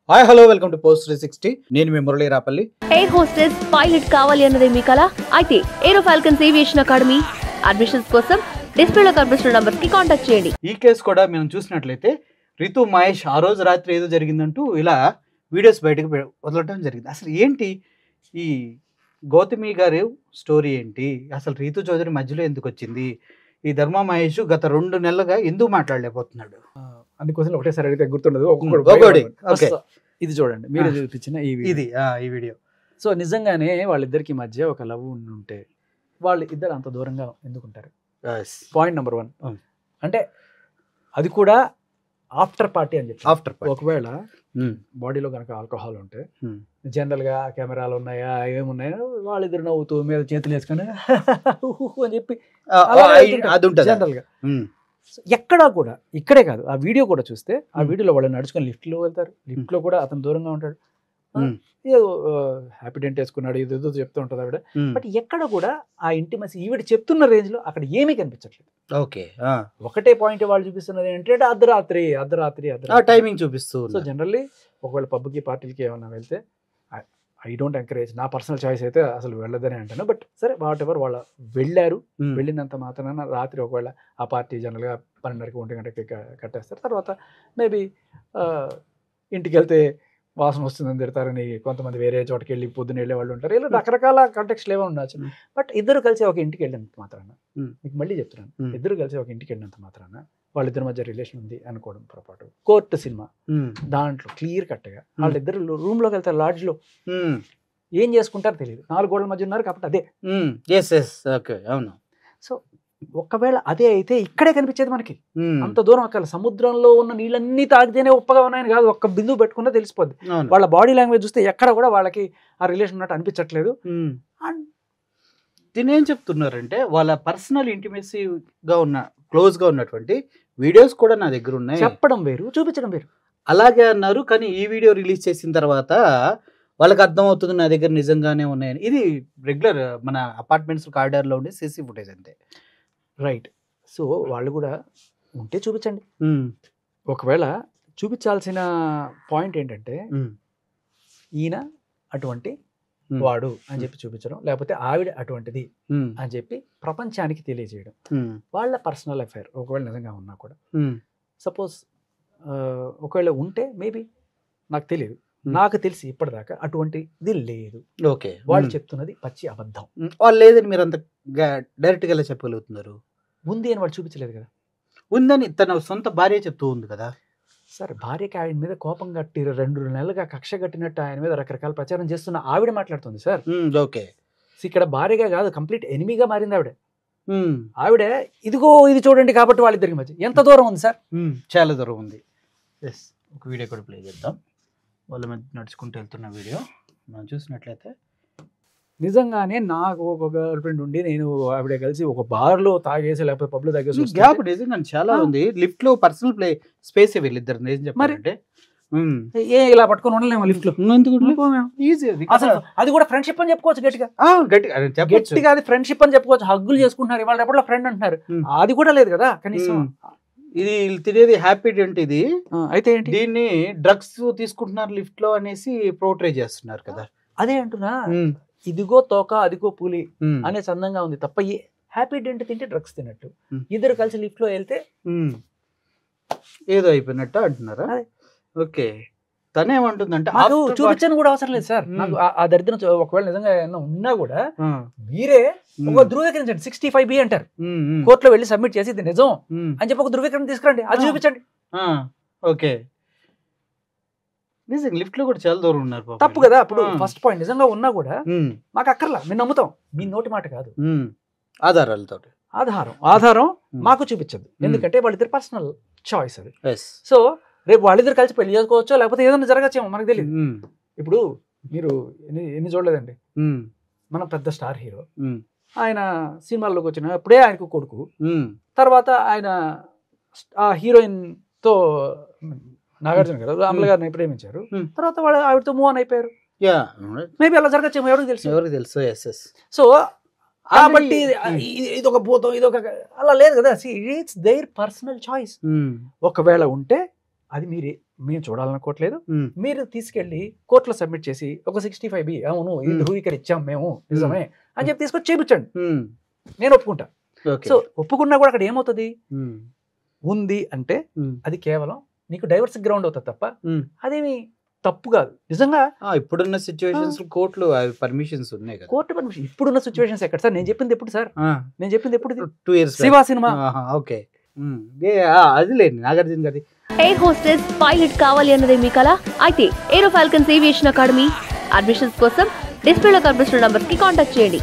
Hi hello welcome to post 360. నేను మీ Murali Rapalli. Air hostess pilot కావాలి అన్నదే మీ కల అయితే aero falcons aviation academy admissions కోసం డిస్ప్లేలో కనిపిస్తున్న నంబర్ కి కాంటాక్ట్ చేయండి. ఈ కేసు కూడా మనం చూసినట్లయితే రితు మహేష్ ఆ రోజు రాత్రి ఏదో జరిగిందంటూ ఇలా వీడియోస్ బయటకు వదలటం జరిగింది. అసలు ఏంటి ఈ గౌతమి గారి స్టోరీ ఏంటి, అసలు రీతు చౌదరి మధ్యలో ఎందుకు వచ్చింది, ఈ ధర్మ మహేష్ గత 2 నెలలుగా ఎందుకు మాట్లాడలేకపోతున్నాడు? అన్ని క్వశ్చన్లు ఒకటేసారి అడిగితే గుర్తుండదు. ఇది చూడండి, మీరు చూపించిన ఈ వీడియో. సో నిజంగానే వాళ్ళిద్దరికి మధ్య ఒక లవ్ ఉంటే వాళ్ళు ఇద్దరు అంత దూరంగా ఎందుకుంటారు? Point number 1. అంటే అది కూడా ఆఫ్టర్ పార్టీ అని చెప్పి. ఆఫ్టర్ ఒకవేళ బాడీలో కనుక ఆల్కహాల్ ఉంటే జనరల్ గా కెమెరాలు ఉన్నాయా ఏమున్నాయా వాళ్ళిద్దరు నవ్వుతూ మీద చేతులు వేసుకొని అని చెప్పి జనరల్ గా ఎక్కడా కూడా, ఇక్కడే కాదు ఆ వీడియో కూడా చూస్తే ఆ వీడియోలో వాళ్ళు నడుచుకొని లిఫ్ట్ లో వెళ్తారు. లిఫ్ట్ లో కూడా అతను దూరంగా ఉంటాడు, ఏదో హ్యాపీ డెంట్ వేసుకున్నాడు, ఏదో చెప్తూ ఉంటుంది ఆవిడ. బట్ ఎక్కడ కూడా ఆ ఇంటిమసీ ఈవిడ చెప్తున్న రేంజ్ లో అక్కడ ఏమీ కనిపించట్లేదు. ఓకే, ఒకటే పాయింట్ వాళ్ళు చూపిస్తున్నది ఏంటంటే అర్ధరాత్రి టైమింగ్ చూపిస్తూ. సో జనరల్లీ ఒకవేళ పబ్కి పార్టీలకి ఏమన్నా వెళ్తే ఐ డోంట్ ఎంకరేజ్, నా పర్సనల్ చాయిస్ అయితే అసలు వెళ్ళదని అంటాను. బట్ సరే వాట్ ఎవర్, వాళ్ళ వెళ్ళారు, వెళ్ళినంత మాత్రాన రాత్రి ఒకవేళ ఆ పార్టీ జనరల్గా 12:30 1 గంటకి కట్టేస్తారు. తర్వాత మేబీ ఇంటికి వెళ్తే వాసన వస్తుందని తిడతారని కొంతమంది వేరే చోటకి వెళ్ళి పొద్దున వెళ్ళే వాళ్ళు ఉంటారు. ఇలా రకరకాల కాంటెక్స్ట్లు ఏమో ఉండొచ్చు. బట్ ఇద్దరు కలిసి ఒక ఇంటికి వెళ్ళినంత మాత్రాన, మీకు మళ్ళీ చెప్తున్నాను, ఇద్దరు కలిసి ఒక ఇంటికి వెళ్ళినంత మాత్రాన వాళ్ళిద్దరి మధ్య రిలేషన్ ఉంది అనుకోవడం పొరపాటు. కోర్టు సినిమా దాంట్లో క్లియర్ కట్గా వాళ్ళిద్దరు రూమ్ లోకి వెళ్తారు, లాడ్జ్ లో ఏం చేసుకుంటారో తెలియదు, 4 గోడల మధ్య ఉన్నారు కాబట్టి అదే. అవును. సో ఒకవేళ అదే అయితే ఇక్కడే కనిపించేది మనకి. అంత దూరం అక్కడ సముద్రంలో ఉన్న నీళ్ళన్నీ తాగితేనే ఉప్పగా ఉన్నాయని కాదు, ఒక్క బిందువు పెట్టుకున్నా తెలిసిపోద్ది. వాళ్ళ బాడీ లాంగ్వేజ్ చూస్తే ఎక్కడ కూడా వాళ్ళకి ఆ రిలేషన్ ఉన్నట్టు అనిపించట్లేదు. దీని ఏం చెప్తున్నారంటే వాళ్ళ పర్సనల్ ఇంటిమసీగా ఉన్న క్లోజ్ గా ఉన్నటువంటి వీడియోస్ కూడా నా దగ్గర ఉన్నాయి, చెప్పడం వేరు చూపించడం వేరు. అలాగే అన్నారు. కానీ ఈ వీడియో రిలీజ్ చేసిన తర్వాత వాళ్ళకి అర్థమవుతుంది నా దగ్గర నిజంగానే ఉన్నాయని. ఇది రెగ్యులర్ మన అపార్ట్మెంట్స్ కారిడార్లో ఉండే సీసీ ఫుటేజ్ అంతే. రైట్. సో వాళ్ళు కూడా ఉంటే చూపించండి. ఒకవేళ చూపించాల్సిన పాయింట్ ఏంటంటే ఈయన అటువంటి వాడు అని చెప్పి చూపించడం, లేకపోతే ఆవిడ అటువంటిది అని చెప్పి ప్రపంచానికి తెలియజేయడం. వాళ్ళ పర్సనల్ అఫైర్ ఒకవేళ నిజంగా ఉన్నా కూడా, సపోజ్ ఒకవేళ ఉంటే మేబీ నాకు తెలియదు, నాకు తెలిసి ఇప్పటిదాకా అటువంటిది లేదు. ఓకే, వాళ్ళు చెప్తున్నది పచ్చి అబద్ధం. వాళ్ళు లేదని మీరు అంత డైరెక్ట్గా ఎలా చెప్పగలుగుతున్నారు? ఉంది అని వాళ్ళు చూపించలేదు కదా. ఉందని తన సొంత భార్య చెప్తూ ఉంది కదా. సార్, భార్యకి ఆయన మీద కోపం కట్టి 2 నెలలుగా కక్ష కట్టినట్టు ఆయన మీద రకరకాల ప్రచారం చేస్తున్న ఆవిడ మాట్లాడుతుంది సార్. ఓకే, ఇక్కడ భార్యగా కాదు, కంప్లీట్ ఎనిమిగా మారింది ఆవిడ. ఆవిడ ఇదిగో ఇది చూడండి కాబట్టి వాళ్ళిద్దరికి మధ్య ఎంత దూరం ఉంది సార్? చాలా దూరం ఉంది. ఎస్, ఒక వీడియో కూడా ప్లే చేద్దాం. వాళ్ళ మధ్య నడుచుకుంటూ వెళ్తున్న వీడియో మనం చూసినట్లయితే నిజంగానే నాకు ఒక గర్ల్ ఫ్రెండ్ ఉండి నేను ఆవిడ కలిసి ఒక బార్లో తాగేసి లేకపోతే పబ్లో తాగేసి గ్యాప్ నిజంగా చాలా ఉంది. లిఫ్ట్ లో పర్సనల్ ప్లే స్పేస్ వీళ్ళిద్దరు నిజం చెప్పారంటే ఇలా పట్టుకొని ఉండలేము లిఫ్ట్ లో. ఈజీ అది కూడా ఫ్రెండ్షిప్ అని చెప్పుకోవచ్చు, గట్టిగా గట్టిగా అది ఫ్రెండ్షిప్ అని చెప్పుకోవచ్చు. హగ్గులు చేసుకుంటున్నారు, ఇవాళ రేపట్లో ఫ్రెండ్ అంటున్నారు, అది కూడా లేదు కదా కనీసం. ఇది తినేది హ్యాపీ డెంట్ ఇది. అయితే ఏంటి, దీన్ని డ్రగ్స్ తీసుకుంటున్నారు లిఫ్ట్ లో అనేసి ప్రోట్రే చేస్తున్నారు కదా. అదే అంటున్నా, ఇదిగో తోక అదిగో పులి అనే చందంగా ఉంది తప్ప హ్యాపీ డెంట్ తింటే డ్రగ్స్ తిన్నట్టు, ఇద్దరు కలిసి లిఫ్ట్ లో వెళ్తే ఏదో అయిపోయినట్టు అంటున్నారా? ఓకే, తనేమంటుందంటే చూపించని కూడా అవసరం లేదు సార్. నాకు ఆ దరిద్రం ఒకవేళ నిజంగా ఏమన్నా ఉన్నా కూడా మీరే ఒక ధృవీకరించండి. 65B అంటారు, కోర్టులో వెళ్ళి సబ్మిట్ చేసి ఇది నిజం అని చెప్పి ఒక ధృవీకరణ తీసుకురండి, అది చూపించండి. ఓకే, నిజంగా లిఫ్ట్ లో కూడా చాలా దూరం ఉన్నారు, తప్పు కదా. అప్పుడు ఫస్ట్ పాయింట్ నిజంగా ఉన్నా కూడా మాకు అక్కర్లా, మేము నమ్ముతాం, మీ నోటి మాట కాదు, ఆధారాలతో ఆధారం మాకు చూపించదు. ఎందుకంటే వాళ్ళిద్దరు పర్సనల్ చాయిస్ అది. సో రేపు వాళ్ళిద్దరు కలిసి పెళ్లి చేసుకోవచ్చో లేకపోతే ఏదైనా జరగచ్చేమో మనకు తెలియదు. ఇప్పుడు మీరు ఎన్ని చూడలేదండి, మన పెద్ద స్టార్ హీరో ఆయన సినిమాల్లోకి వచ్చిన ఇప్పుడే ఆయనకు కొడుకు, తర్వాత ఆయన ఆ హీరోయిన్ తో నాగార్జున గారు అమల గారిని ప్రేమించారు, తర్వాత వాళ్ళు ఆవిడతో మూవ్ ఆన్ అయిపోయారు. మేబీ అలా జరగచ్చేమో, ఎవరికి తెలుసు. సో కాబట్టి ఇది ఒక భూతం, ఇది ఒక అలా లేదు కదా. It's there personal choice. ఒకవేళ ఉంటే అది మేము చూడాలనుకోవట్లేదు, ఉమ్, మీరు తీసుకెళ్లి కోర్టులో సబ్మిట్ చేసి ఒక 65B అవును ఇది ధృవీకరించాం మేము నిజమే అని చెప్పి తీసుకొచ్చి చేయించండి, ఉమ్, నేను ఒప్పుకుంటా. ఓకే. సో ఒప్పుకున్నా కూడా అక్కడ ఏమవుతుంది ఉమ్, ఉంది అంటే ఉమ్, అది కేవలం నీకు డైవర్స్ గ్రౌండ్ అవుతుంది తప్ప ఉమ్. అదేమి తప్పు కాదు. నిజంగా ఇప్పుడున్న సిచ్యువేషన్స్ కోర్టులు పర్మిషన్స్ ఉన్నాయి కదా. కోర్టు పర్మిషన్ ఇప్పుడున్న సిచ్యువేషన్స్ ఎక్కడ సార్? నేను చెప్పింది ఎప్పుడు సార్? నేను చెప్పింది ఎప్పుడు? 2 years శివ సినిమా. ఓకే. అది లేండి నాగార్జున గారి ఎయిర్ హోస్టెస్ పైలట్ కావాలి అన్నదే మీ కల అయితే aero falcons aviation academy admissions కోసం డిస్ప్లేలో కనిపిస్తున్న నంబర్కి కాంటాక్ట్ చేయండి.